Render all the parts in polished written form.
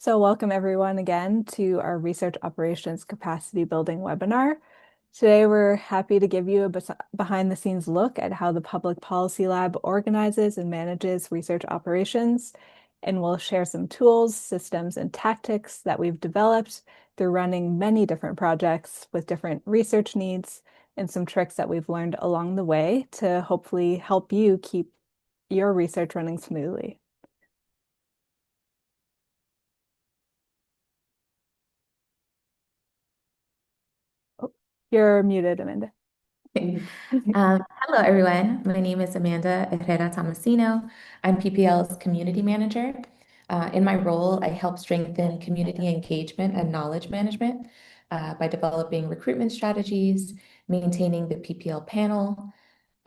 So welcome everyone again to our Research Operations Capacity Building webinar. Today we're happy to give you a behind the scenes look at how the Public Policy Lab organizes and manages research operations, and we'll share some tools, systems, and tactics that we've developed through running many different projects with different research needs and some tricks that we've learned along the way to hopefully help you keep your research running smoothly. Oh, you're muted, Amanda. Hello, everyone. My name is Amanda Herrera Tomasino. I'm PPL's community manager. In my role, I help strengthen community engagement and knowledge management by developing recruitment strategies, maintaining the PPL panel,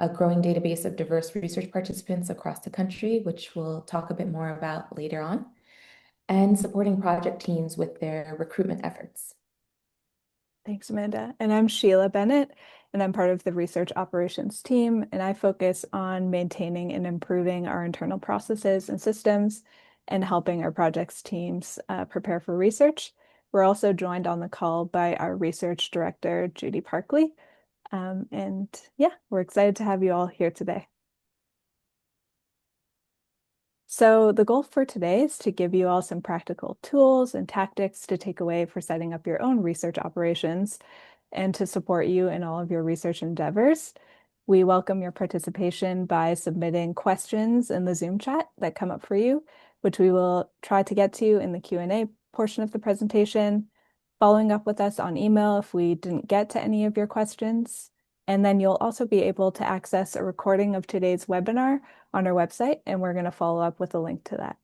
a growing database of diverse research participants across the country, which we'll talk a bit more about later on, and supporting project teams with their recruitment efforts. Thanks, Amanda. And I'm Sheila Bennett, and I'm part of the research operations team, and I focus on maintaining and improving our internal processes and systems and helping our projects teams prepare for research. We're also joined on the call by our research director, Judy Parkley. And yeah, we're excited to have you all here today. So the goal for today is to give you all some practical tools and tactics to take away for setting up your own research operations and to support you in all of your research endeavors. We welcome your participation by submitting questions in the Zoom chat that come up for you, which we will try to get to in the Q&A portion of the presentation, following up with us on email if we didn't get to any of your questions. And then you'll also be able to access a recording of today's webinar on our website, and we're going to follow up with a link to that.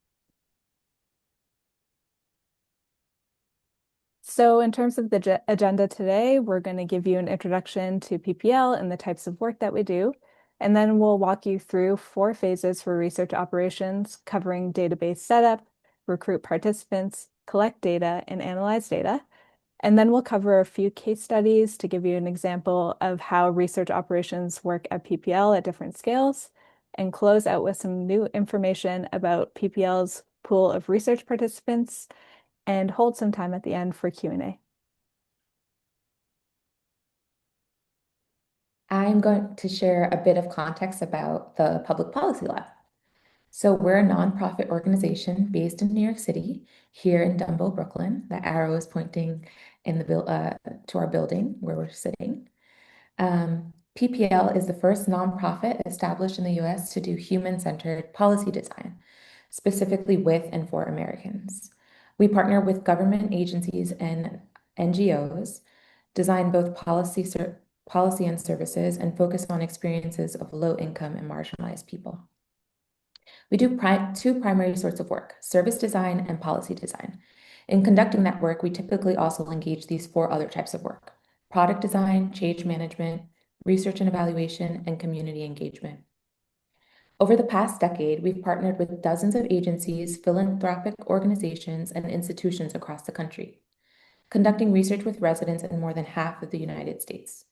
So in terms of the agenda today, we're going to give you an introduction to PPL and the types of work that we do. And then we'll walk you through 4 phases for research operations, covering database setup, recruit participants, collect data, and analyze data. And then we'll cover a few case studies to give you an example of how research operations work at PPL at different scales, and close out with some new information about PPL's pool of research participants, and hold some time at the end for Q&A. I'm going to share a bit of context about the Public Policy Lab. So we're a nonprofit organization based in New York City, here in Dumbo, Brooklyn. The arrow is pointing in the to our building where we're sitting. PPL is the first nonprofit established in the US to do human-centered policy design, specifically with and for Americans. We partner with government agencies and NGOs, design both policy and services, and focus on experiences of low-income and marginalized people. We do 2 primary sorts of work: service design and policy design. In conducting that work, we typically also engage these 4 other types of work: product design, change management, research and evaluation, and community engagement. Over the past decade, we've partnered with dozens of agencies, philanthropic organizations, and institutions across the country, conducting research with residents in more than half of the United States.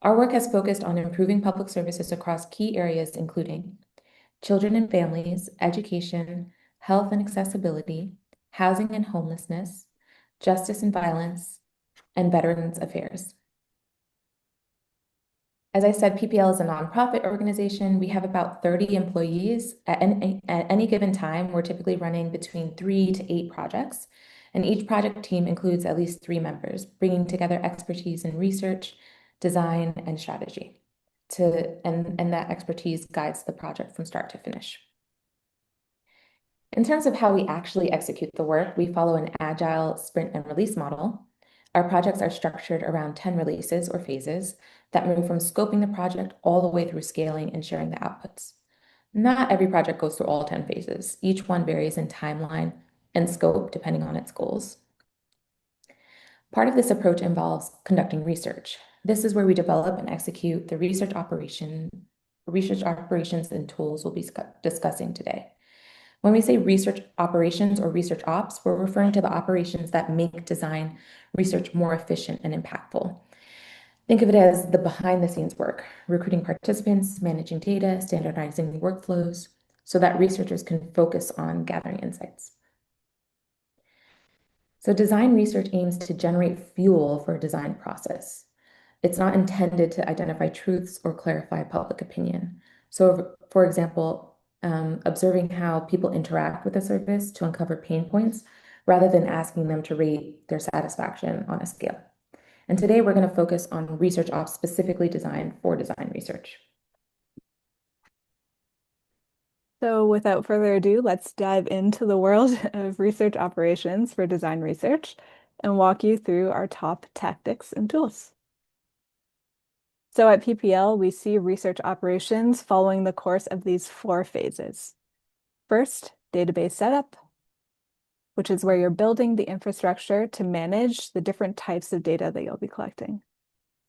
Our work has focused on improving public services across key areas, including children and families, education, health and accessibility, housing and homelessness, justice and violence, and veterans affairs. As I said, PPL is a nonprofit organization. We have about 30 employees. At any given time, we're typically running between 3 to 8 projects, and each project team includes at least 3 members, bringing together expertise in research, design, and strategy. And that expertise guides the project from start to finish. In terms of how we actually execute the work, we follow an agile sprint and release model. Our projects are structured around 10 releases or phases that move from scoping the project all the way through scaling and sharing the outputs. Not every project goes through all 10 phases. Each one varies in timeline and scope depending on its goals. Part of this approach involves conducting research. This is where we develop and execute the research operations and tools we'll be discussing today. When we say research operations or research ops, we're referring to the operations that make design research more efficient and impactful. Think of it as the behind-the-scenes work: recruiting participants, managing data, standardizing workflows, so that researchers can focus on gathering insights. So design research aims to generate fuel for a design process. It's not intended to identify truths or clarify public opinion. So, for example, observing how people interact with a service to uncover pain points rather than asking them to rate their satisfaction on a scale. And today we're going to focus on research ops specifically designed for design research. So without further ado, let's dive into the world of research operations for design research and walk you through our top tactics and tools. So at PPL, we see research operations following the course of these four phases. First, database setup, which is where you're building the infrastructure to manage the different types of data that you'll be collecting.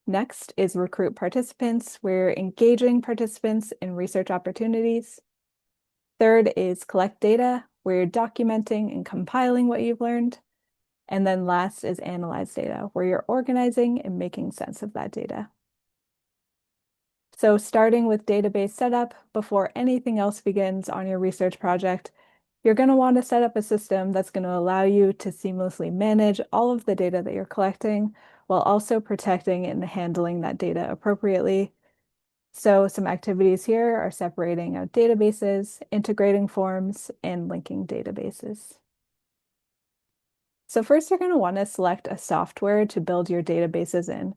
Next is recruit participants, where you're engaging participants in research opportunities. Third is collect data, where you're documenting and compiling what you've learned. And then last is analyze data, where you're organizing and making sense of that data. So starting with database setup, before anything else begins on your research project, you're going to want to set up a system that's going to allow you to seamlessly manage all of the data that you're collecting while also protecting and handling that data appropriately. So some activities here are separating out databases, integrating forms, and linking databases. So first, you're going to want to select a software to build your databases in.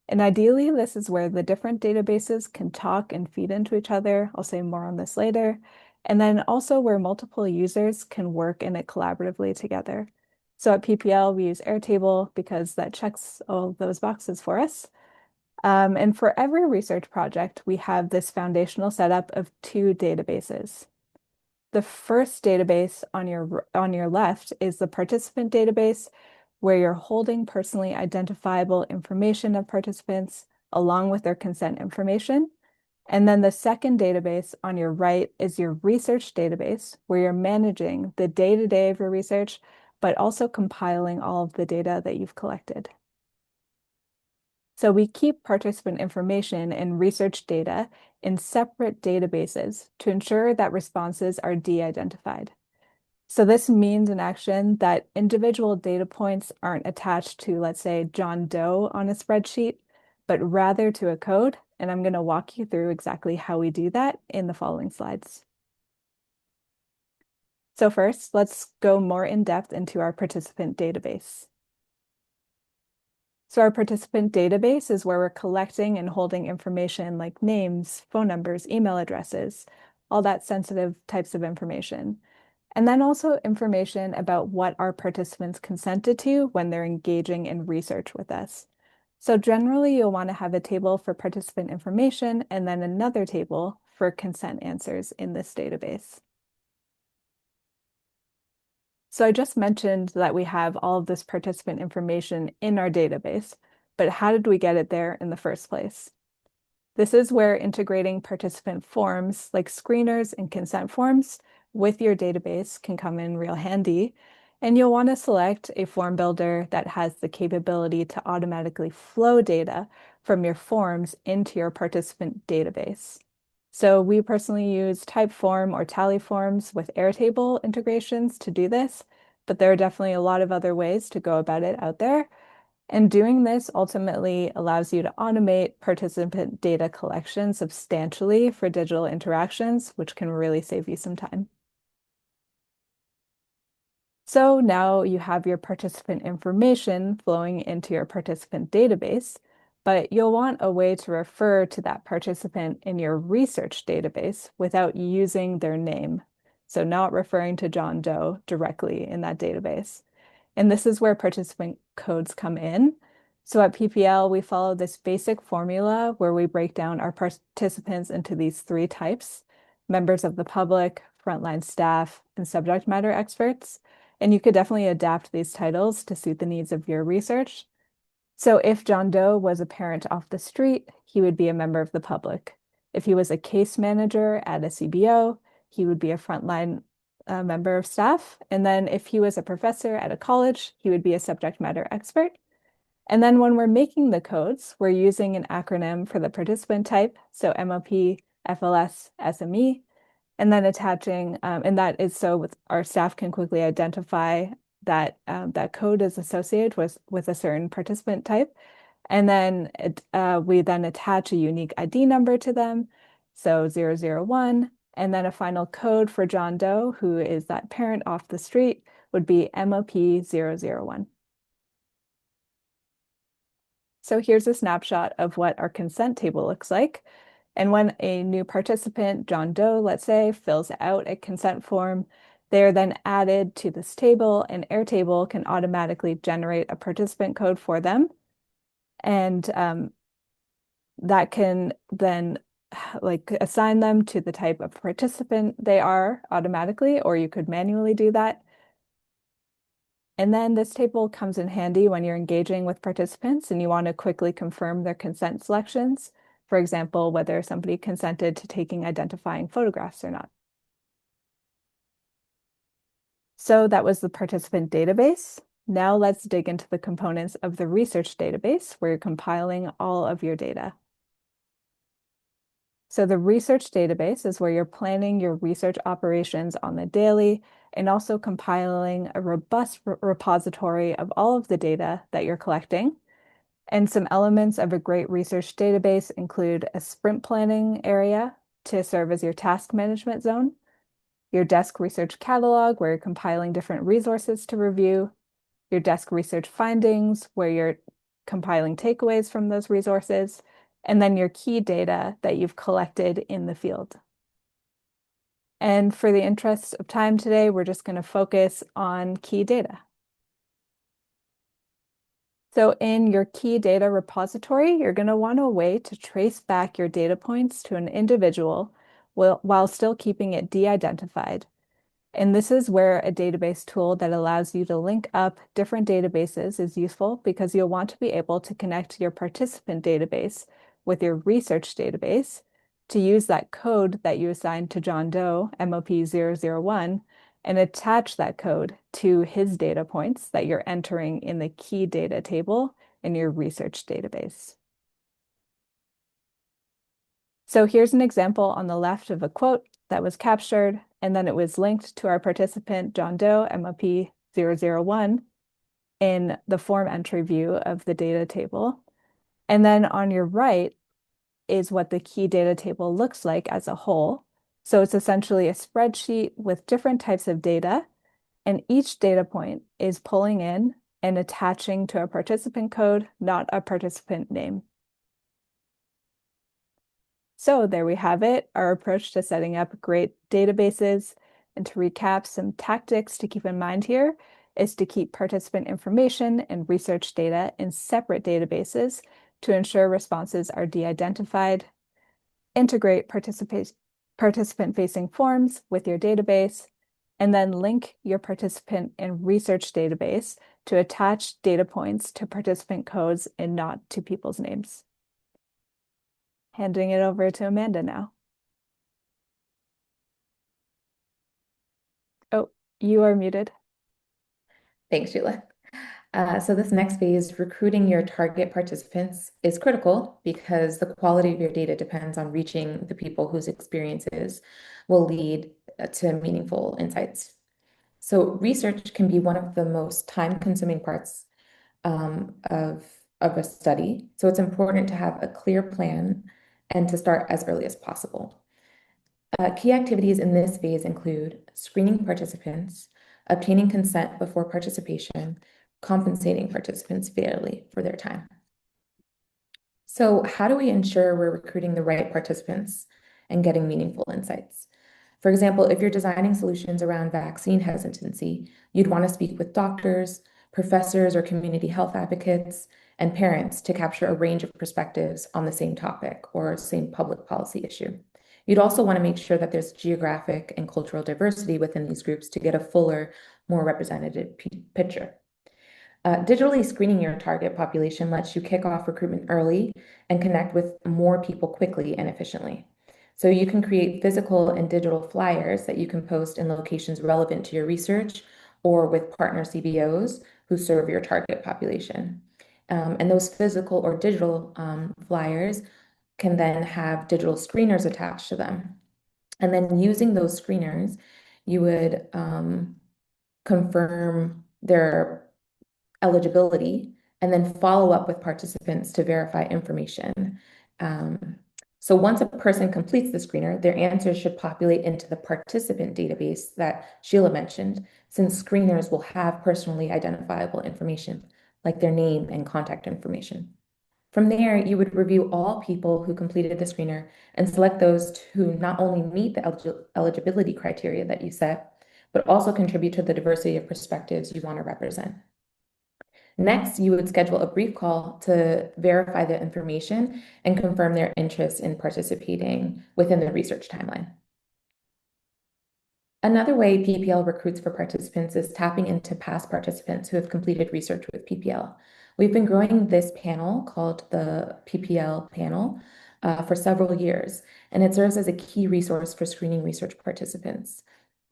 And ideally, this is where the different databases can talk and feed into each other. I'll say more on this later. And then also where multiple users can work in it collaboratively together. So at PPL, we use Airtable because that checks all those boxes for us. And for every research project, we have this foundational setup of two databases. The first database on your left is the participant database, where you're holding personally identifiable information of participants along with their consent information. And then the second database on your right is your research database, where you're managing the day-to-day of your research, but also compiling all of the data that you've collected. So we keep participant information and research data in separate databases to ensure that responses are de-identified. So this means in action that individual data points aren't attached to, let's say, John Doe on a spreadsheet, but rather to a code. And I'm going to walk you through exactly how we do that in the following slides. So first, let's go more in depth into our participant database. So our participant database is where we're collecting and holding information like names, phone numbers, email addresses, all that sensitive types of information. And then also information about what our participants consented to when they're engaging in research with us. So generally, you'll want to have a table for participant information and then another table for consent answers in this database. So I just mentioned that we have all of this participant information in our database, but how did we get it there in the first place? This is where integrating participant forms like screeners and consent forms with your database can come in real handy. And you'll want to select a form builder that has the capability to automatically flow data from your forms into your participant database. So we personally use Typeform or Tally forms with Airtable integrations to do this, but there are definitely a lot of other ways to go about it out there. And doing this ultimately allows you to automate participant data collection substantially for digital interactions, which can really save you some time. So now you have your participant information flowing into your participant database, but you'll want a way to refer to that participant in your research database without using their name. So not referring to John Doe directly in that database. And this is where participant codes come in. So at PPL, we follow this basic formula where we break down our participants into these three types: members of the public, frontline staff, and subject matter experts. And you could definitely adapt these titles to suit the needs of your research. So if John Doe was a parent off the street, he would be a member of the public. If he was a case manager at a CBO, he would be a frontline member of staff. And then if he was a professor at a college, he would be a subject matter expert. And then when we're making the codes, we're using an acronym for the participant type, so MOP, FLS, SME, and then attaching, and that is so with our staff can quickly identify that code is associated with a certain participant type. And then we then attach a unique ID number to them, so 001, and then a final code for John Doe, who is that parent off the street, would be MOP 001. So here's a snapshot of what our consent table looks like. And when a new participant, John Doe, let's say, fills out a consent form, they are then added to this table, and Airtable can automatically generate a participant code for them. And that can then like assign them to the type of participant they are automatically, or you could manually do that. And then this table comes in handy when you're engaging with participants and you want to quickly confirm their consent selections. For example, whether somebody consented to taking identifying photographs or not. So that was the participant database. Now let's dig into the components of the research database where you're compiling all of your data. So the research database is where you're planning your research operations on the daily and also compiling a robust repository of all of the data that you're collecting. And some elements of a great research database include a sprint planning area to serve as your task management zone, your desk research catalog, where you're compiling different resources to review, your desk research findings, where you're compiling takeaways from those resources, and then your key data that you've collected in the field. And for the interest of time today, we're just going to focus on key data. So in your key data repository, you're going to want a way to trace back your data points to an individual while still keeping it de-identified. And this is where a database tool that allows you to link up different databases is useful because you'll want to be able to connect your participant database with your research database to use that code that you assigned to John Doe, MOP001, and attach that code to his data points that you're entering in the key data table in your research database. So here's an example on the left of a quote that was captured, and then it was linked to our participant, John Doe, MOP001, in the form entry view of the data table. And then on your right is what the key data table looks like as a whole. So it's essentially a spreadsheet with different types of data, and each data point is pulling in and attaching to a participant code, not a participant name. So there we have it, our approach to setting up great databases. And to recap, some tactics to keep in mind here is to keep participant information and research data in separate databases to ensure responses are de-identified, integrate participant-facing forms with your database, and then link your participant and research database to attach data points to participant codes and not to people's names. Handing it over to Amanda now. Oh, you are muted. Thanks, Sheila. So this next phase, recruiting your target participants, is critical because the quality of your data depends on reaching the people whose experiences will lead to meaningful insights. So research can be one of the most time-consuming parts of a study. So it's important to have a clear plan and to start as early as possible. Key activities in this phase include screening participants, obtaining consent before participation, compensating participants fairly for their time. So how do we ensure we're recruiting the right participants and getting meaningful insights? For example, if you're designing solutions around vaccine hesitancy, you'd want to speak with doctors, professors, or community health advocates, and parents to capture a range of perspectives on the same topic or same public policy issue. You'd also want to make sure that there's geographic and cultural diversity within these groups to get a fuller, more representative picture. Digitally screening your target population lets you kick off recruitment early and connect with more people quickly and efficiently. So you can create physical and digital flyers that you can post in locations relevant to your research or with partner CBOs who serve your target population. And those physical or digital flyers can then have digital screeners attached to them. And then using those screeners, you would confirm their eligibility, and then follow up with participants to verify information. Um, so once a person completes the screener, their answers should populate into the participant database that Sheila mentioned, since screeners will have personally identifiable information, like their name and contact information. From there, you would review all people who completed the screener and select those who not only meet the eligibility criteria that you set, but also contribute to the diversity of perspectives you want to represent. Next, you would schedule a brief call to verify the information and confirm their interest in participating within the research timeline. Another way PPL recruits for participants is tapping into past participants who have completed research with PPL. We've been growing this panel called the PPL panel for several years, and it serves as a key resource for screening research participants.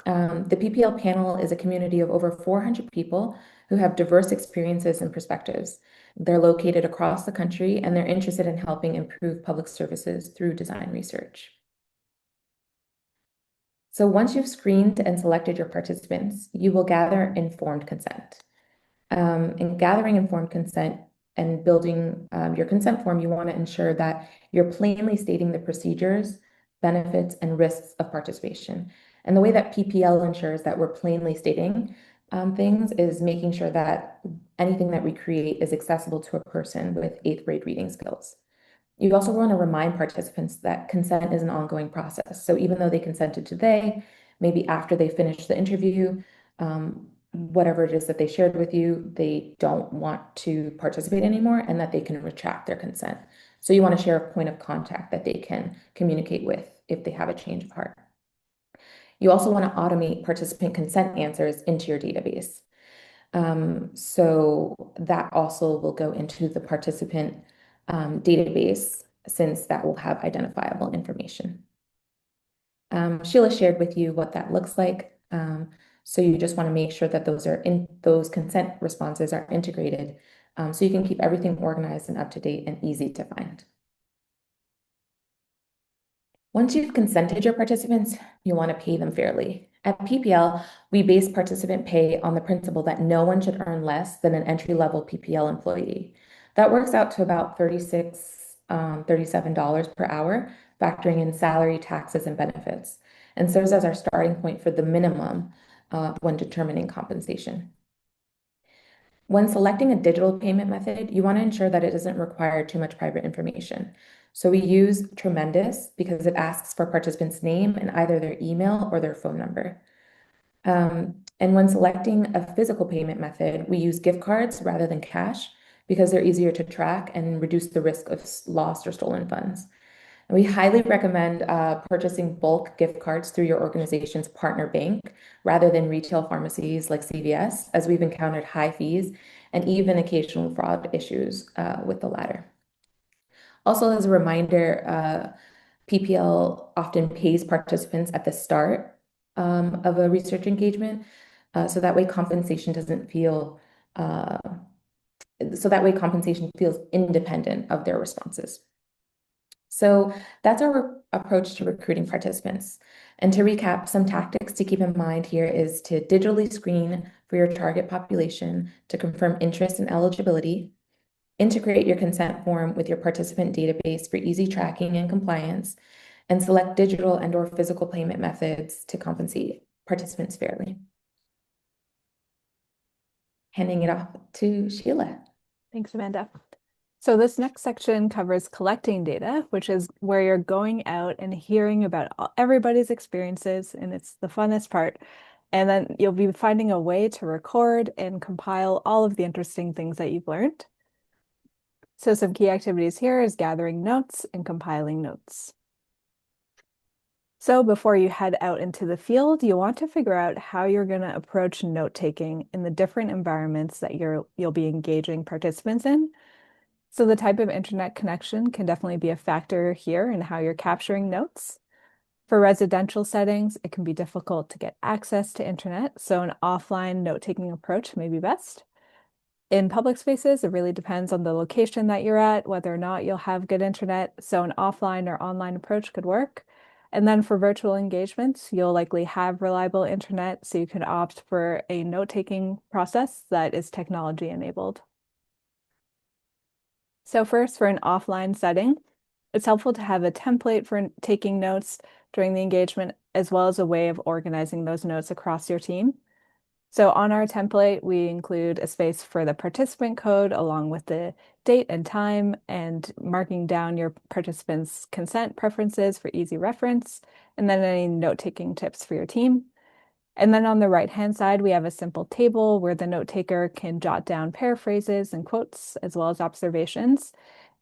The PPL panel is a community of over 400 people who have diverse experiences and perspectives. They're located across the country and they're interested in helping improve public services through design research. So once you've screened and selected your participants, you will gather informed consent. In gathering informed consent and building your consent form, you want to ensure that you're plainly stating the procedures, benefits, and risks of participation. And the way that PPL ensures that we're plainly stating things is making sure that anything that we create is accessible to a person with eighth grade reading skills. You also want to remind participants that consent is an ongoing process. So even though they consented today, maybe after they finish the interview, whatever it is that they shared with you, they don't want to participate anymore and that they can retract their consent. So you want to share a point of contact that they can communicate with if they have a change of heart. You also want to automate participant consent answers into your database. So that also will go into the participant database, since that will have identifiable information. Sheila shared with you what that looks like. So you just want to make sure that those consent responses are integrated, so you can keep everything organized and up to date and easy to find. Once you've consented your participants, you want to pay them fairly. At PPL, we base participant pay on the principle that no one should earn less than an entry-level PPL employee. That works out to about $37 per hour, factoring in salary, taxes, and benefits, and serves as our starting point for the minimum when determining compensation. When selecting a digital payment method, you want to ensure that it doesn't require too much private information. So we use Tremendous because it asks for participants' name and either their email or their phone number. And when selecting a physical payment method, we use gift cards rather than cash because they're easier to track and reduce the risk of lost or stolen funds. And we highly recommend purchasing bulk gift cards through your organization's partner bank rather than retail pharmacies like CVS, as we've encountered high fees and even occasional fraud issues with the latter. Also, as a reminder, PPL often pays participants at the start of a research engagement, so that way compensation doesn't feel, so that way compensation feels independent of their responses. So that's our approach to recruiting participants. And to recap, some tactics to keep in mind here is to digitally screen for your target population to confirm interest and eligibility, integrate your consent form with your participant database for easy tracking and compliance, and select digital and/or physical payment methods to compensate participants fairly. Handing it off to Sheila. Thanks, Amanda. So this next section covers collecting data, which is where you're going out and hearing about everybody's experiences, and it's the funnest part. And then you'll be finding a way to record and compile all of the interesting things that you've learned. So some key activities here is gathering notes and compiling notes. So before you head out into the field, you want to figure out how you're going to approach note-taking in the different environments that you'll be engaging participants in. So the type of internet connection can definitely be a factor here in how you're capturing notes. For residential settings, it can be difficult to get access to internet, so an offline note-taking approach may be best. In public spaces, it really depends on the location that you're at, whether or not you'll have good internet, so an offline or online approach could work. And then for virtual engagements, you'll likely have reliable internet, so you can opt for a note-taking process that is technology enabled. So first, for an offline setting, it's helpful to have a template for taking notes during the engagement, as well as a way of organizing those notes across your team. So on our template, we include a space for the participant code along with the date and time and marking down your participants' consent preferences for easy reference, and then any note-taking tips for your team. And then on the right-hand side, we have a simple table where the note taker can jot down paraphrases and quotes, as well as observations,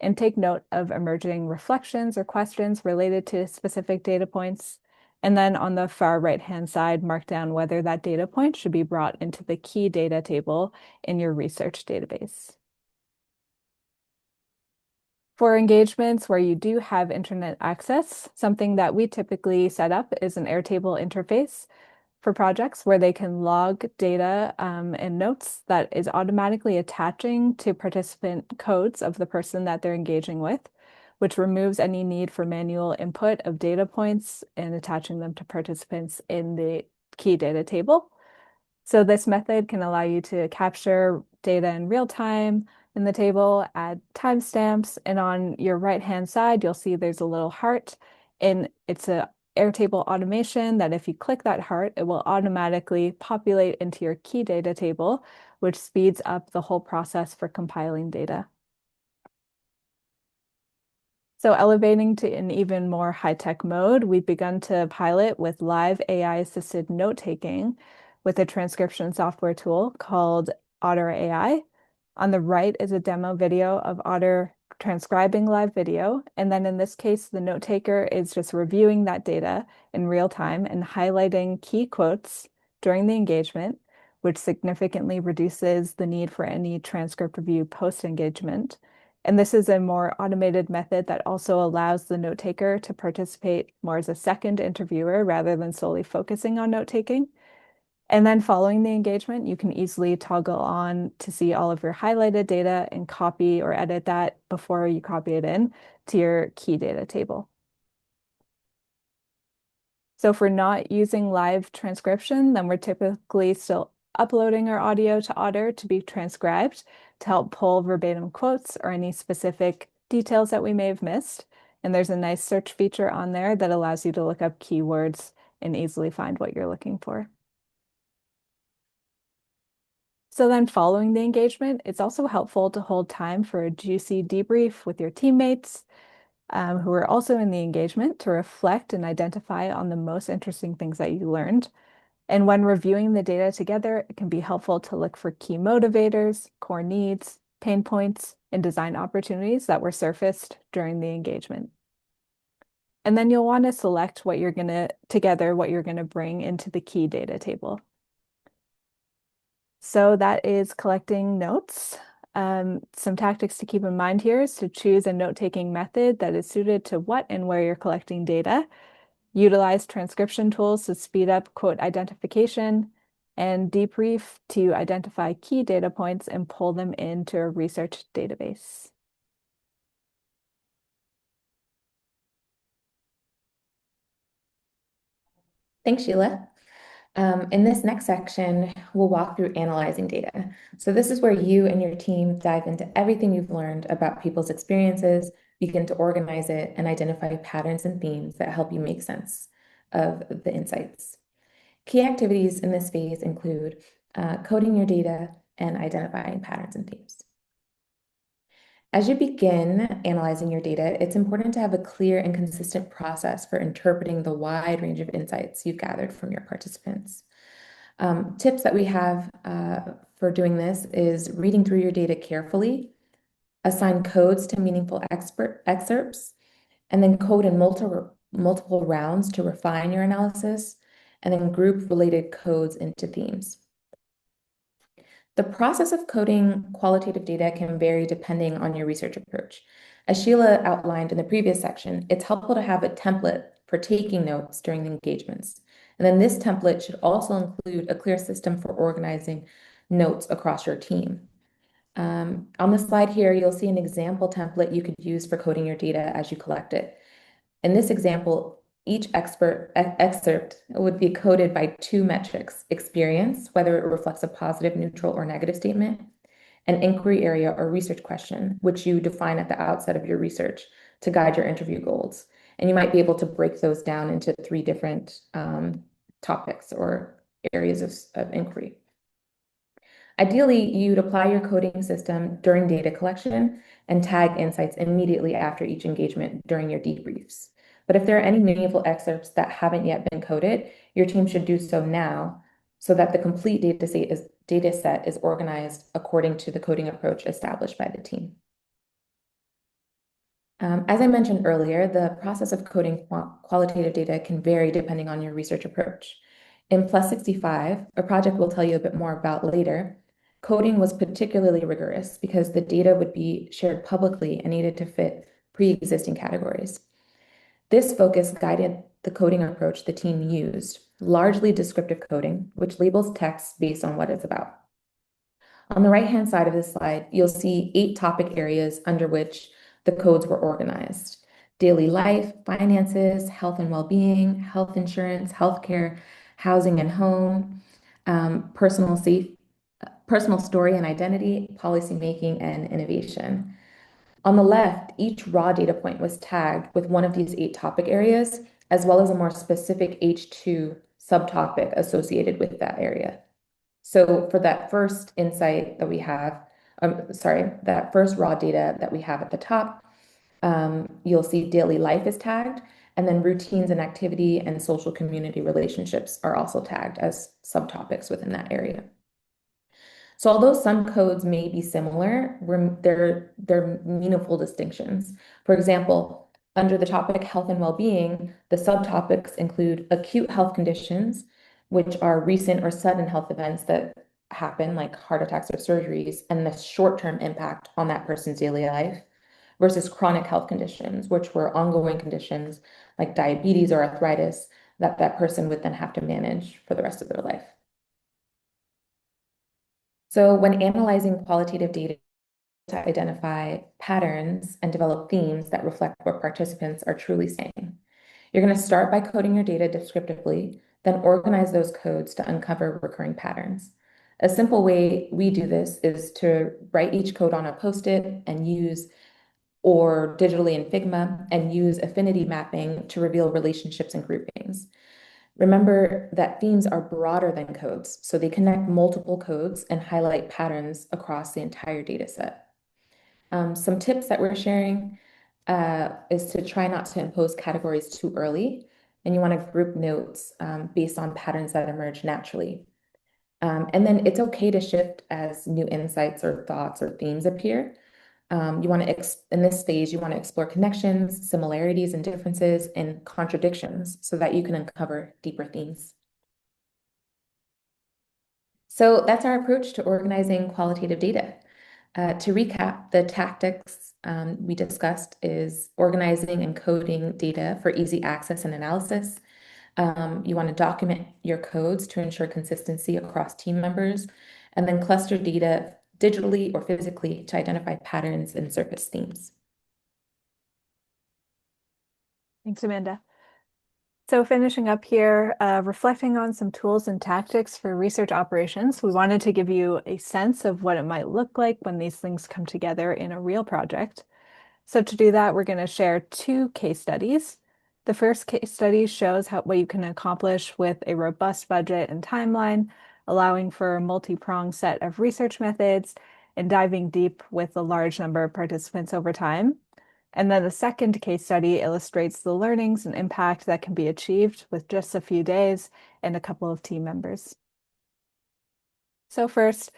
and take note of emerging reflections or questions related to specific data points. And then on the far right-hand side, mark down whether that data point should be brought into the key data table in your research database. For engagements where you do have internet access, something that we typically set up is an Airtable interface for projects where they can log data and notes that is automatically attaching to participant codes of the person that they're engaging with, which removes any need for manual input of data points and attaching them to participants in the key data table. So this method can allow you to capture data in real time in the table, add timestamps, and on your right-hand side, you'll see there's a little heart, and it's a Airtable automation that if you click that heart, it will automatically populate into your key data table, which speeds up the whole process for compiling data. So elevating to an even more high-tech mode, we've begun to pilot with live AI-assisted note-taking with a transcription software tool called Otter AI. On the right is a demo video of Otter transcribing live video. And then in this case, the note taker is just reviewing that data in real time and highlighting key quotes during the engagement, which significantly reduces the need for any transcript review post-engagement. And this is a more automated method that also allows the note taker to participate more as a second interviewer rather than solely focusing on note taking. And then following the engagement, you can easily toggle on to see all of your highlighted data and copy or edit that before you copy it in to your key data table. So if we're not using live transcription, then we're typically still uploading our audio to Otter to be transcribed to help pull verbatim quotes or any specific details that we may have missed. And there's a nice search feature on there that allows you to look up keywords and easily find what you're looking for. So then following the engagement, it's also helpful to hold time for a juicy debrief with your teammates who are also in the engagement to reflect and identify on the most interesting things that you learned. And when reviewing the data together, it can be helpful to look for key motivators, core needs, pain points, and design opportunities that were surfaced during the engagement. And then you'll want to select what you're going to bring into the key data table. So that is collecting notes. Some tactics to keep in mind here is to choose a note-taking method that is suited to what and where you're collecting data. Utilize transcription tools to speed up quote identification, and debrief to identify key data points and pull them into a research database. Thanks, Sheila. In this next section, we'll walk through analyzing data. So this is where you and your team dive into everything you've learned about people's experiences, begin to organize it, and identify patterns and themes that help you make sense of the insights. Key activities in this phase include coding your data and identifying patterns and themes. As you begin analyzing your data, it's important to have a clear and consistent process for interpreting the wide range of insights you've gathered from your participants. Tips that we have for doing this is reading through your data carefully, assign codes to meaningful excerpts, and then code in multiple rounds to refine your analysis, and then group related codes into themes. The process of coding qualitative data can vary depending on your research approach. As Sheila outlined in the previous section, it's helpful to have a template for taking notes during the engagements. And then this template should also include a clear system for organizing notes across your team. On the slide here, you'll see an example template you could use for coding your data as you collect it. In this example, Each excerpt would be coded by two metrics: experience, whether it reflects a positive, neutral, or negative statement, an inquiry area or research question, which you define at the outset of your research to guide your interview goals. And you might be able to break those down into three different topics or areas of inquiry. Ideally, you'd apply your coding system during data collection and tag insights immediately after each engagement during your debriefs. But if there are any meaningful excerpts that haven't yet been coded, your team should do so now so that the complete data set is organized according to the coding approach established by the team. As I mentioned earlier, the process of coding qualitative data can vary depending on your research approach. In Plus 65, a project we'll tell you a bit more about later, coding was particularly rigorous because the data would be shared publicly and needed to fit pre-existing categories. This focus guided the coding approach the team used, largely descriptive coding, which labels text based on what it's about. On the right-hand side of this slide, you'll see 8 topic areas under which the codes were organized: daily life, finances, health and well-being, health insurance, healthcare, housing and home, personal story and identity, policymaking, and innovation. On the left, each raw data point was tagged with one of these 8 topic areas, as well as a more specific H2 subtopic associated with that area. So for that first insight that we have, that first raw data that we have at the top, you'll see daily life is tagged, and then routines and activity and social community relationships are also tagged as subtopics within that area. So although some codes may be similar, they're meaningful distinctions. For example, under the topic health and well-being, the subtopics include acute health conditions, which are recent or sudden health events that happen, like heart attacks or surgeries, and the short-term impact on that person's daily life, versus chronic health conditions, which were ongoing conditions like diabetes or arthritis that that person would then have to manage for the rest of their life. So when analyzing qualitative data to identify patterns and develop themes that reflect what participants are truly saying, you're going to start by coding your data descriptively, then organize those codes to uncover recurring patterns. A simple way we do this is to write each code on a Post-it and use, or digitally in Figma, and use affinity mapping to reveal relationships and groupings. Remember that themes are broader than codes, so they connect multiple codes and highlight patterns across the entire data set. Some tips that we're sharing is to try not to impose categories too early, and you want to group notes based on patterns that emerge naturally. And then it's okay to shift as new insights or thoughts or themes appear. In this stage, you want to explore connections, similarities and differences, and contradictions so that you can uncover deeper themes. So that's our approach to organizing qualitative data. To recap, the tactics we discussed is organizing and coding data for easy access and analysis. You want to document your codes to ensure consistency across team members, and then cluster data digitally or physically to identify patterns and surface themes. Thanks, Amanda. So finishing up here, reflecting on some tools and tactics for research operations, we wanted to give you a sense of what it might look like when these things come together in a real project. So to do that, we're going to share 2 case studies. The first case study shows what you can accomplish with a robust budget and timeline, allowing for a multi-pronged set of research methods and diving deep with a large number of participants over time. And then the second case study illustrates the learnings and impact that can be achieved with just a few days and a couple of team members. So first,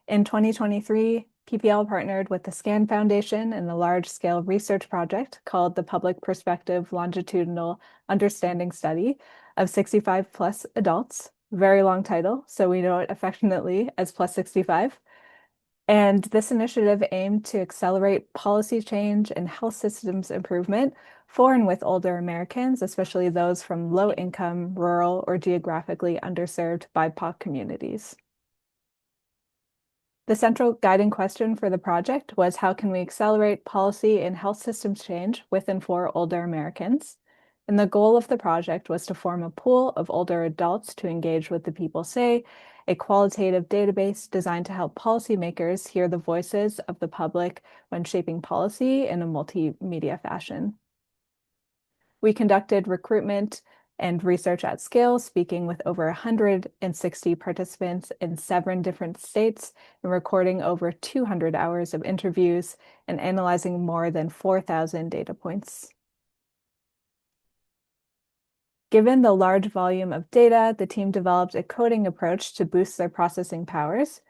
in 2023, PPL partnered with the SCAN Foundation in a large-scale research project called the Public Perspective Longitudinal Understanding Study of 65 plus adults. Very long title, so we know it affectionately as Plus 65. And this initiative aimed to accelerate policy change and health systems improvement for and with older Americans, especially those from low-income, rural, or geographically underserved BIPOC communities. The central guiding question for the project was, how can we accelerate policy and health systems change with and for older Americans? And the goal of the project was to form a pool of older adults to engage with the people say, a qualitative database designed to help policymakers hear the voices of the public when shaping policy in a multimedia fashion. We conducted recruitment and research at scale, speaking with over 160 participants in 7 different states and recording over 200 hours of interviews and analyzing more than 4,000 data points. Given the large volume of data, the team developed a coding approach to boost their processing powers.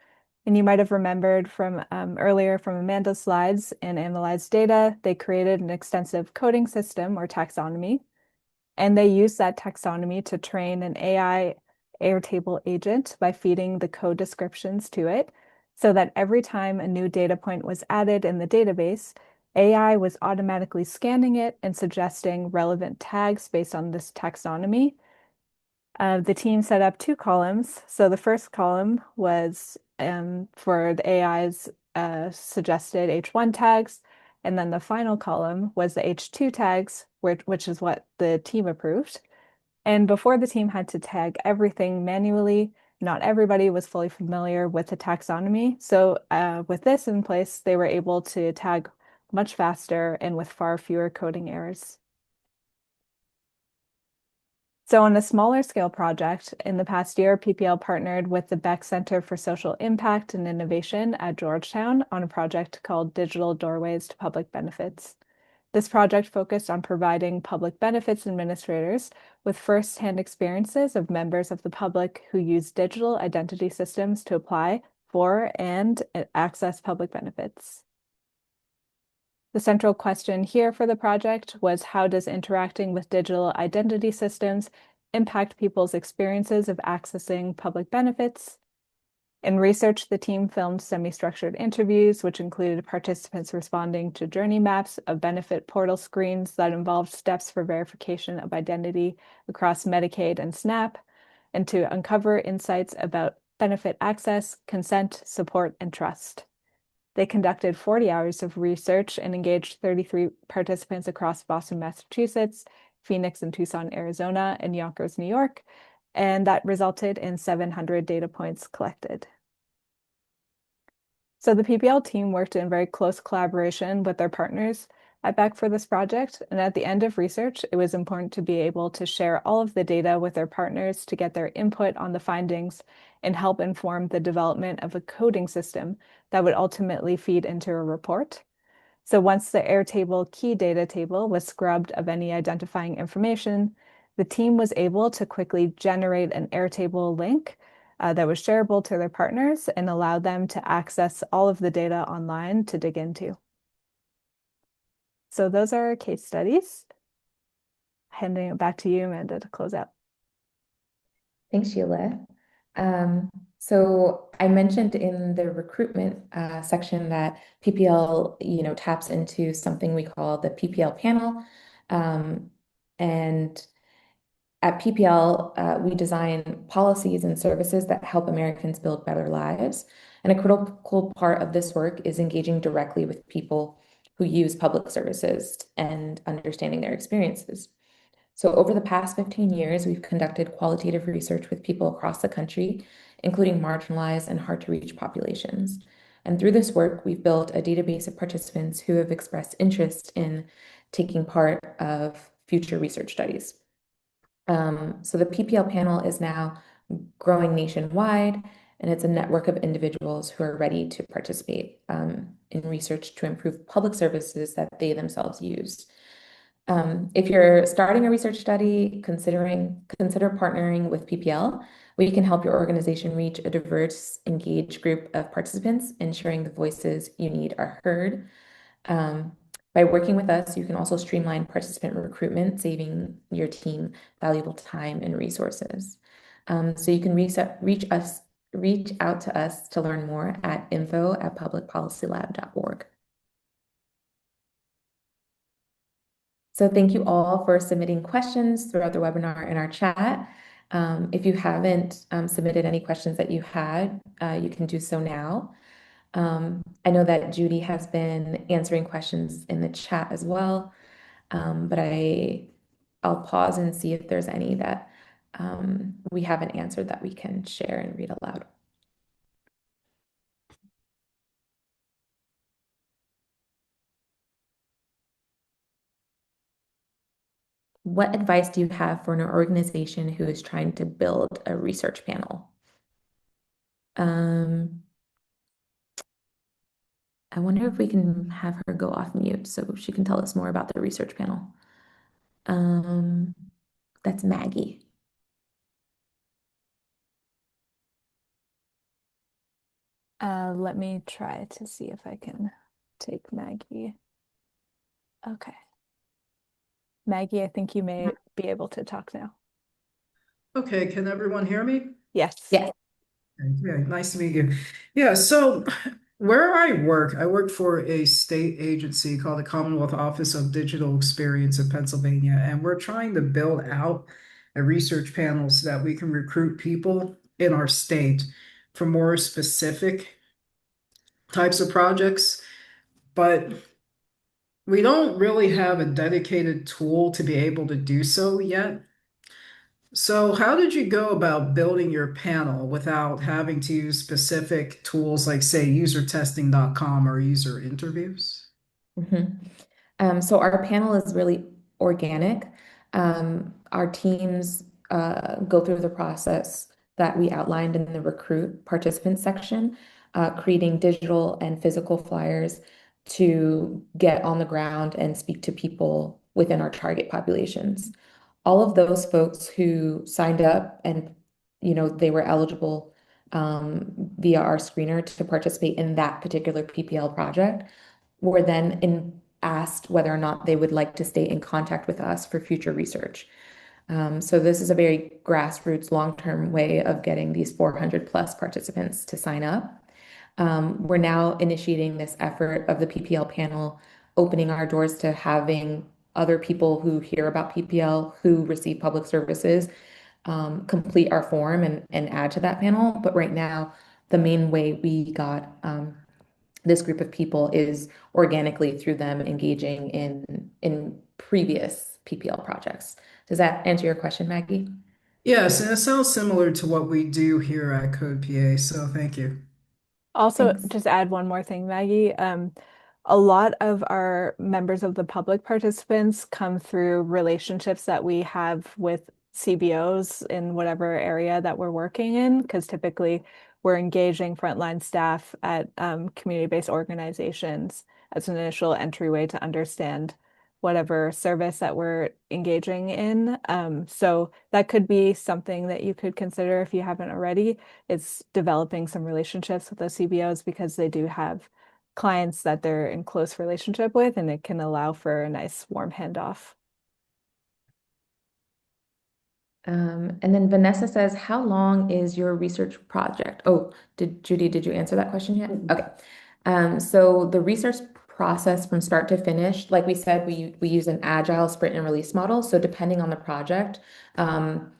And you might have remembered from earlier from Amanda's slides in Analyze Data, they created an extensive coding system or taxonomy. And they used that taxonomy to train an AI Airtable agent by feeding the code descriptions to it, so that every time a new data point was added in the database, AI was automatically scanning it and suggesting relevant tags based on this taxonomy. The team set up 2 columns. So the first column was for the AI's suggested H1 tags. And then the final column was the H2 tags, which is what the team approved. And before the team had to tag everything manually, not everybody was fully familiar with the taxonomy. So with this in place, they were able to tag much faster and with far fewer coding errors. So on a smaller scale project, in the past year, PPL partnered with the Beck Center for Social Impact and Innovation at Georgetown on a project called Digital Doorways to Public Benefits. This project focused on providing public benefits administrators with firsthand experiences of members of the public who use digital identity systems to apply for and access public benefits. The central question here for the project was, how does interacting with digital identity systems impact people's experiences of accessing public benefits? In research, the team filmed semi-structured interviews, which included participants responding to journey maps of benefit portal screens that involved steps for verification of identity across Medicaid and SNAP, and to uncover insights about benefit access, consent, support, and trust. They conducted 40 hours of research and engaged 33 participants across Boston, Massachusetts, Phoenix and Tucson, Arizona, and Yonkers, New York, and that resulted in 700 data points collected. So the PPL team worked in very close collaboration with their partners at Beck for this project, and at the end of research, it was important to be able to share all of the data with their partners to get their input on the findings and help inform the development of a coding system that would ultimately feed into a report. So once the Airtable key data table was scrubbed of any identifying information, the team was able to quickly generate an Airtable link that was shareable to their partners and allow them to access all of the data online to dig into. So those are our case studies. Handing it back to you, Amanda, to close out. Thanks, Sheila. So I mentioned in the recruitment section that PPL, taps into something we call the PPL panel. And at PPL, we design policies and services that help Americans build better lives. And a critical part of this work is engaging directly with people who use public services and understanding their experiences. So over the past 15 years, we've conducted qualitative research with people across the country, including marginalized and hard-to-reach populations. And through this work, we've built a database of participants who have expressed interest in taking part of future research studies. So the PPL panel is now growing nationwide, and it's a network of individuals who are ready to participate in research to improve public services that they themselves use. If you're starting a research study, consider partnering with PPL. We can help your organization reach a diverse, engaged group of participants, ensuring the voices you need are heard. By working with us, you can also streamline participant recruitment, saving your team valuable time and resources. So you can reach out to us to learn more at info@publicpolicylab.org. So thank you all for submitting questions throughout the webinar in our chat. If you haven't submitted any questions that you had, you can do so now. I know that Judy has been answering questions in the chat as well, but I I'll pause and see if there's any that we haven't answered that we can share and read aloud. What advice do you have for an organization who is trying to build a research panel? Um, I wonder if we can have her go off mute so she can tell us more about the research panel. Um, that's Maggie. Let me try to see if I can take Maggie. Okay. Maggie, I think you may be able to talk now. Okay, can everyone hear me? Yes. Yeah. Yeah, nice to meet you. Yeah, so where I work for a state agency called the Commonwealth Office of Digital Experience in Pennsylvania, and we're trying to build out a research panel so that we can recruit people in our state for more specific types of projects. But we don't really have a dedicated tool to be able to do so yet. So, how did you go about building your panel without having to use specific tools like, say, usertesting.com or user interviews? Mhm. So our panel is really organic. Our teams go through the process that we outlined in the recruit participant section, creating digital and physical flyers to get on the ground and speak to people within our target populations. All of those folks who signed up and they were eligible via our screener to participate in that particular PPL project were then asked whether or not they would like to stay in contact with us for future research. So this is a very grassroots, long-term way of getting these 400 plus participants to sign up. We're now initiating this effort of the PPL panel, opening our doors to having other people who hear about PPL, who receive public services, complete our form and add to that panel. But right now, the main way we got this group of people is organically through them engaging in previous PPL projects. Does that answer your question, Maggie? Yes, and it sounds similar to what we do here at Code PA, so thank you. Also, Thanks. just add one more thing, Maggie. A lot of our members of the public participants come through relationships that we have with CBOs in whatever area that we're working in, because typically we're engaging frontline staff at community-based organizations as an initial entryway to understand whatever service that we're engaging in. So that could be something that you could consider if you haven't already. It's developing some relationships with those CBOs because they do have clients that they're in close relationship with, and it can allow for a nice warm handoff. And then Vanessa says, how long is your research project? Oh, did you answer that question yet? Okay. So the research process from start to finish, like we said, we use an agile sprint and release model. So depending on the project, um,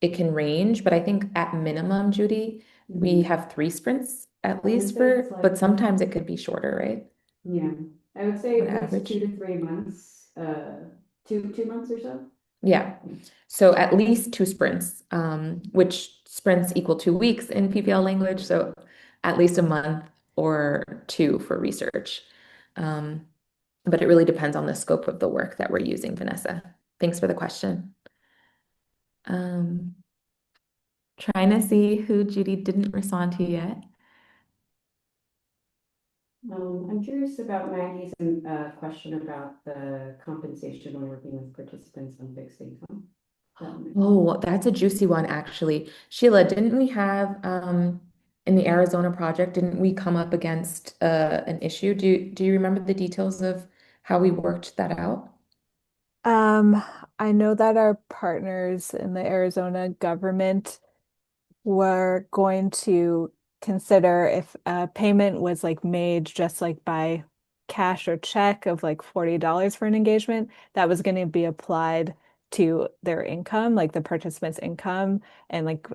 it can range, but I think at minimum, Judy, we have 3 sprints at least but sometimes it could be shorter, right? Yeah, I would say On at least average. 2 to 3 months, 2 months or so. Yeah. So at least 2 sprints, which sprints equal 2 weeks in PPL language. So at least a month or two for research. Um, but it really depends on the scope of the work that we're using, Vanessa. Thanks for the question. Um, trying to see who Judy didn't respond to yet. I'm curious about Maggie's question about the compensation when working with participants on fixed income. Oh, that's a juicy one, actually. Sheila, didn't we have in the Arizona project, didn't we come up against an issue? Do you remember the details of how we worked that out? Um, I know that our partners in the Arizona government were going to consider if a payment was like made just like by cash or check of like $40 for an engagement, that was going to be applied to their income, like the participant's income, and like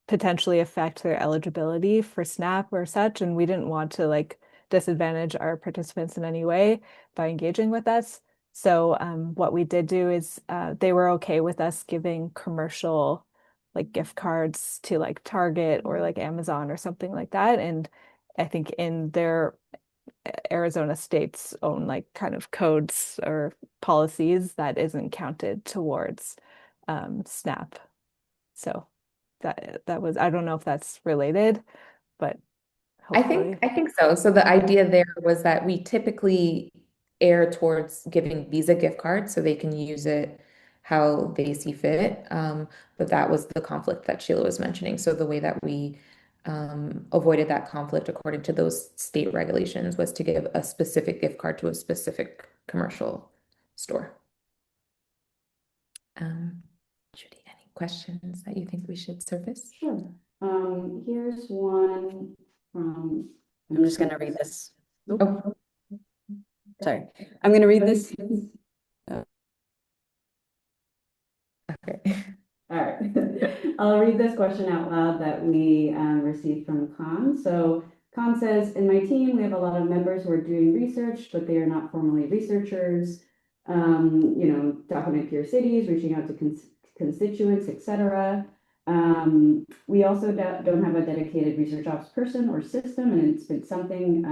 potentially affect their eligibility for SNAP or such. And we didn't want to like disadvantage our participants in any way by engaging with us. So what we did do is they were okay with us giving commercial like gift cards to like Target or like Amazon or something like that. And I think in their Arizona state's own like kind of codes or policies that isn't counted towards SNAP. So that was, I don't know if that's related, but hopefully. I think so. So the idea there was that we typically err towards giving Visa gift cards so they can use it how they see fit. But that was the conflict that Sheila was mentioning. So the way that we avoided that conflict according to those state regulations was to give a specific gift card to a specific commercial store. Judy, any questions that you think we should surface? Sure. Here's one from, I'm just going to read this. Oh, Sorry. I'm going to read this. okay. All right. I'll read this question out loud that we received from Khan. So Khan says, in my team, we have a lot of members who are doing research, but they are not formally researchers. Document peer cities, reaching out to constituents, etc. We also don't have a dedicated research ops person or system, and it's been something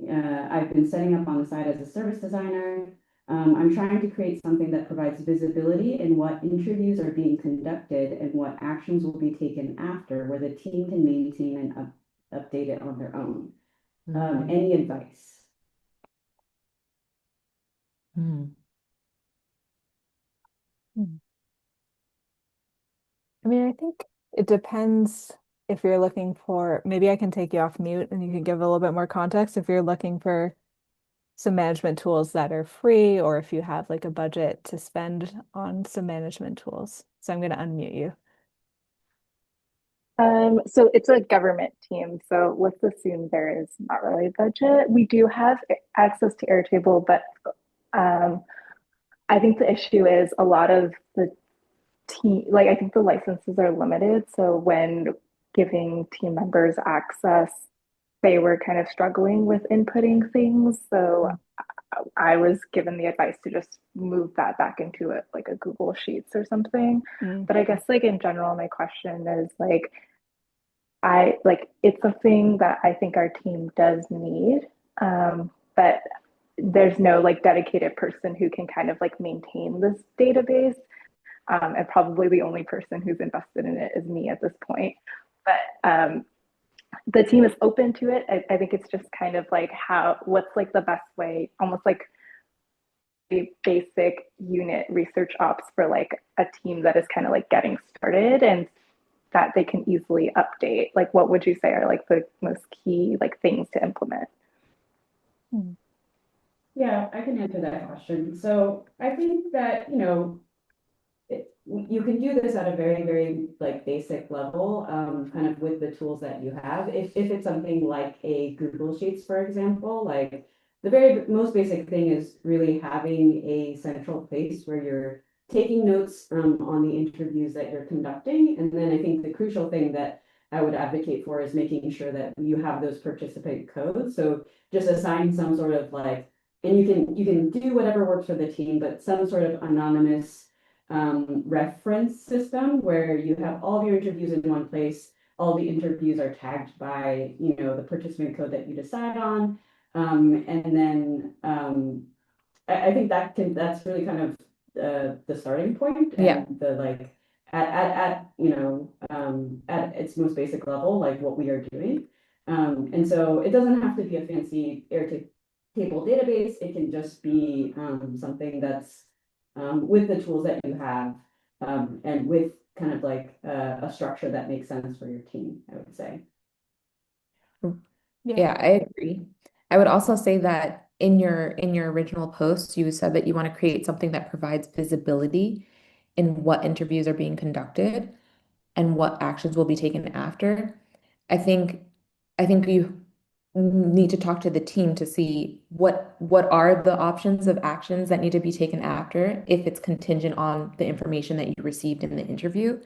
I've been setting up on the side as a service designer. I'm trying to create something that provides visibility in what interviews are being conducted and what actions will be taken after, where the team can maintain and update it on their own. Any advice? Hmm. I mean, I think it depends if you're looking for, maybe I can take you off mute and you can give a little bit more context if you're looking for some management tools that are free or if you have like a budget to spend on some management tools. So I'm going to unmute you. So it's a government team, so let's assume there is not really a budget. We do have access to Airtable, but I think the issue is a lot of the team, like I think the licenses are limited. So when giving team members access, they were kind of struggling with inputting things. So I was given the advice to just move that back into it, like a Google Sheets or something. Mm. But I guess like in general, my question is like, I like it's a thing that I think our team does need, but there's no like dedicated person who can kind of like maintain this database. And probably the only person who's invested in it is me at this point. But the team is open to it. I think it's just kind of like what's like the best way, almost like a basic unit research ops for like a team that is kind of like getting started and that they can easily update. Like, what would you say are like the most key like things to implement? Yeah, I can answer that question. So I think that, you can do this at a very, very like basic level, kind of with the tools that you have. If it's something like a Google Sheets, for example, like the very most basic thing is really having a central place where you're taking notes on the interviews that you're conducting. And then I think the crucial thing that I would advocate for is making sure that you have those participant codes. So just assign some sort of like, and you can do whatever works for the team, but some sort of anonymous reference system where you have all of your interviews in one place. All the interviews are tagged by, the participant code that you decide on. And then I think that's really kind of the starting point Yeah. and the like at its most basic level, like what we are doing. And so it doesn't have to be a fancy Airtable database. It can just be something that's with the tools that you have and with kind of like a structure that makes sense for your team, I would say. Yeah, I agree. I would also say that in your original post, you said that you want to create something that provides visibility in what interviews are being conducted and what actions will be taken after. I think I think you need to talk to the team to see what are the options of actions that need to be taken after if it's contingent on the information that you received in the interview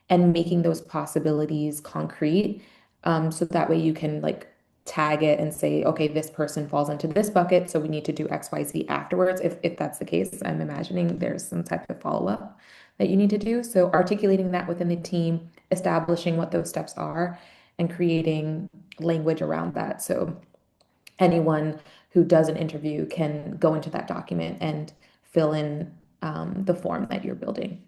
and making those possibilities concrete so that way you can like tag it and say, okay, this person falls into this bucket, so we need to do XYZ afterwards. If that's the case, I'm imagining there's some type of follow-up that you need to do. So articulating that within the team, establishing what those steps are, and creating language around that. So anyone who does an interview can go into that document and fill in the form that you're building.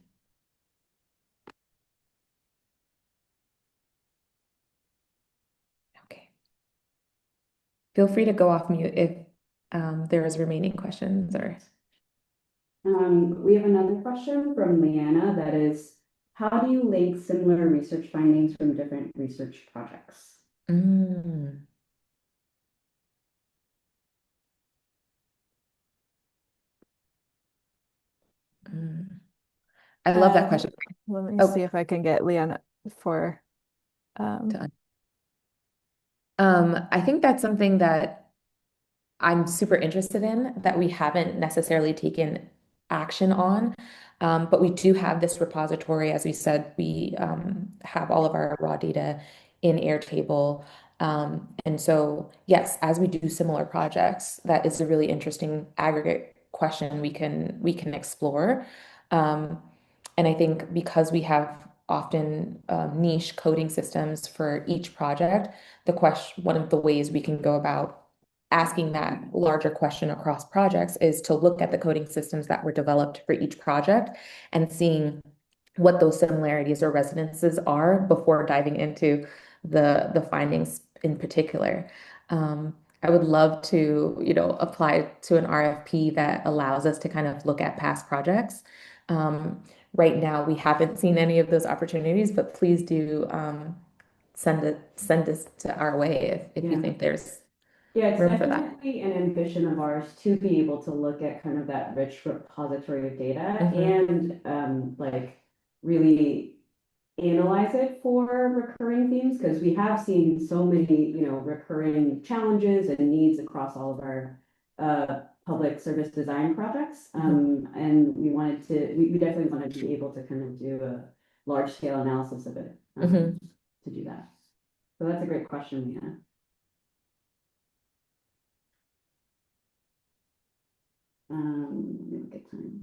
Okay. Feel free to go off mute if there is remaining questions or. We have another question from Leanna that is, how do you link similar research findings from different research projects? Mm. Mm. I love that question. Let me Oh, see if I can get Leanna for done. I think that's something that I'm super interested in that we haven't necessarily taken action on. But we do have this repository. As we said, we have all of our raw data in Airtable. And so, yes, as we do similar projects, that is a really interesting aggregate question we can explore. Um, and I think because we have often niche coding systems for each project, one of the ways we can go about asking that larger question across projects is to look at the coding systems that were developed for each project and seeing what those similarities or resonances are before diving into the findings in particular. I would love to, apply to an RFP that allows us to kind of look at past projects. Right now, we haven't seen any of those opportunities, but please do send us to our way if you think there's Yeah, it's room for that. definitely an ambition of ours to be able to look at kind of that rich repository of data and like really analyze it for recurring themes because we have seen so many, recurring challenges and needs across all of our public service design projects. And we definitely want to be able to kind of do a large scale analysis of it to do that. So that's a great question, Leanna. Let me look at time.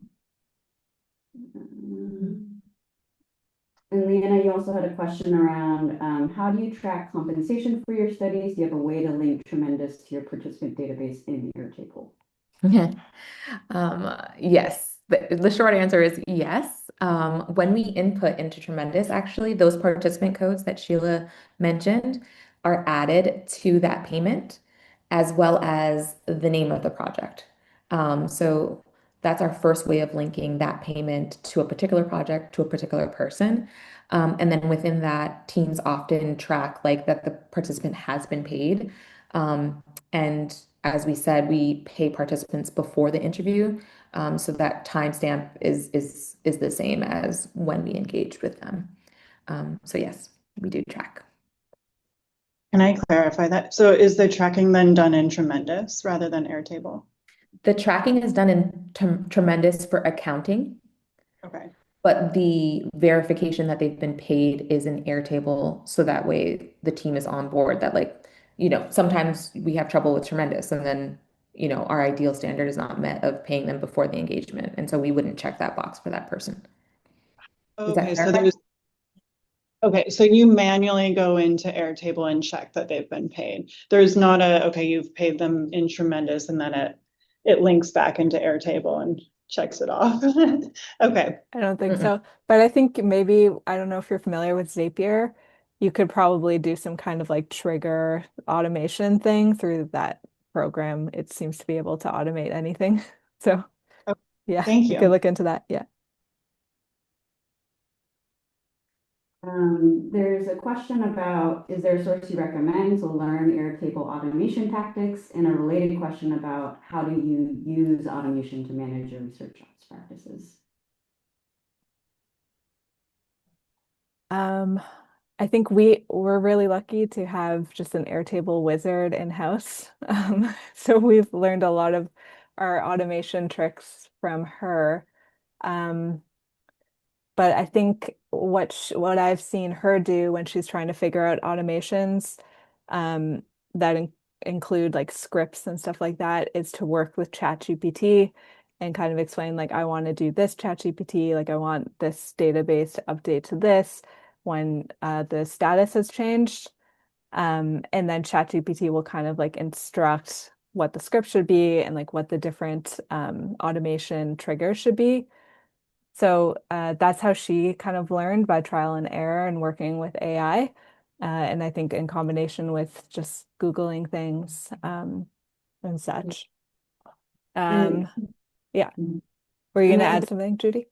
And Leanna, you also had a question around how do you track compensation for your studies? Do you have a way to link Tremendous to your participant database in Airtable? Yes, the short answer is yes. When we input into Tremendous, actually, those participant codes that Sheila mentioned are added to that payment, as well as the name of the project. So that's our first way of linking that payment to a particular project, to a particular person. And then within that, teams often track like that the participant has been paid. And as we said, we pay participants before the interview, so that timestamp is the same as when we engaged with them. So yes, we do track. Can I clarify that? So is the tracking then done in Tremendous rather than Airtable? The tracking is done in Tremendous for accounting. Okay. But the verification that they've been paid is in Airtable, so that way the team is on board that sometimes we have trouble with Tremendous and then, our ideal standard is not met of paying them before the engagement. And so we wouldn't check that box for that person. Okay, so you manually go into Airtable and check that they've been paid. There's not okay, you've paid them in Tremendous and then it links back into Airtable and checks it off. Okay. I don't think so. But I think maybe, I don't know if you're familiar with Zapier, you could probably do some kind of like trigger automation thing through that program. It seems to be able to automate anything. So Okay, yeah, thank you you. could look into that. Yeah. There's a question about, is there a source you recommend to learn Airtable automation tactics? And a related question about how do you use automation to manage your research practices? I think we're really lucky to have just an Airtable wizard in-house. So we've learned a lot of our automation tricks from her. Um, but I think what I've seen her do when she's trying to figure out automations, that include like scripts and stuff like that is to work with ChatGPT and kind of explain like I want to do this ChatGPT, like I want this database to update to this when the status has changed. And then ChatGPT will kind of like instruct what the script should be and like what the different automation triggers should be. So that's how she kind of learned by trial and error and working with AI. And I think in combination with just Googling things and such. And Yeah. Were you going and to that's a add something, Judy?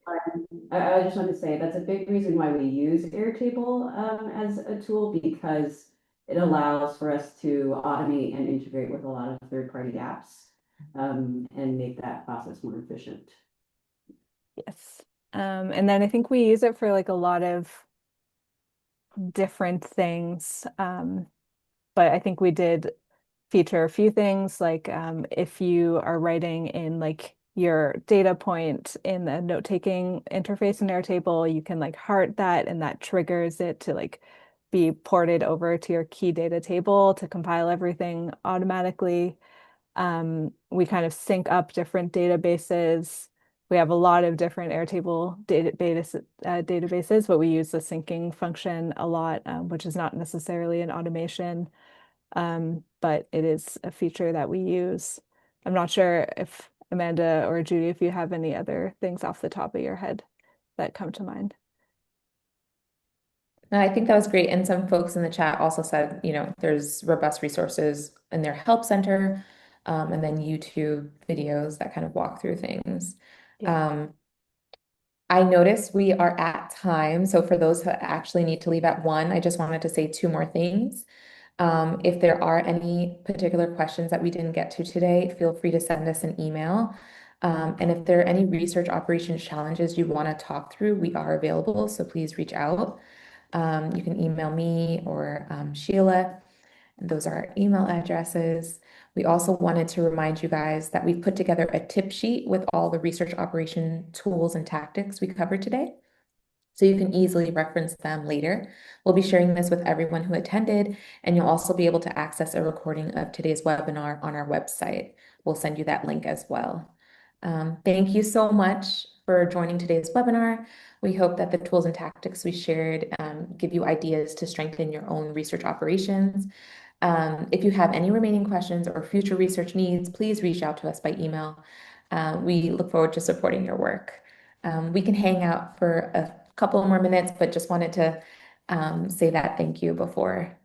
I just wanted to say that's a big reason why we use Airtable as a tool because it allows for us to automate and integrate with a lot of third-party apps and make that process more efficient. Yes. And then I think we use it for like a lot of different things. But I think we did feature a few things like if you are writing in like your data point in the note-taking interface in Airtable, you can like heart that and that triggers it to like be ported over to your key data table to compile everything automatically. We kind of sync up different databases. We have a lot of different Airtable databases, but we use the syncing function a lot, which is not necessarily an automation, but it is a feature that we use. I'm not sure if Amanda or Judy, if you have any other things off the top of your head that come to mind. No, I think that was great. And some folks in the chat also said, there's robust resources in their help center, and then YouTube videos that kind of walk through things. Yeah. I noticed we are at time. So for those who actually need to leave at 1, I just wanted to say 2 more things. If there are any particular questions that we didn't get to today, feel free to send us an email. And if there are any research operations challenges you want to talk through, we are available. So please reach out. You can email me or Sheila. And those are our email addresses. We also wanted to remind you guys that we've put together a tip sheet with all the research operation tools and tactics we covered today, so you can easily reference them later. We'll be sharing this with everyone who attended, and you'll also be able to access a recording of today's webinar on our website. We'll send you that link as well. Thank you so much for joining today's webinar. We hope that the tools and tactics we shared give you ideas to strengthen your own research operations. If you have any remaining questions or future research needs, please reach out to us by email. We look forward to supporting your work. We can hang out for a couple more minutes, but just wanted to say that thank you before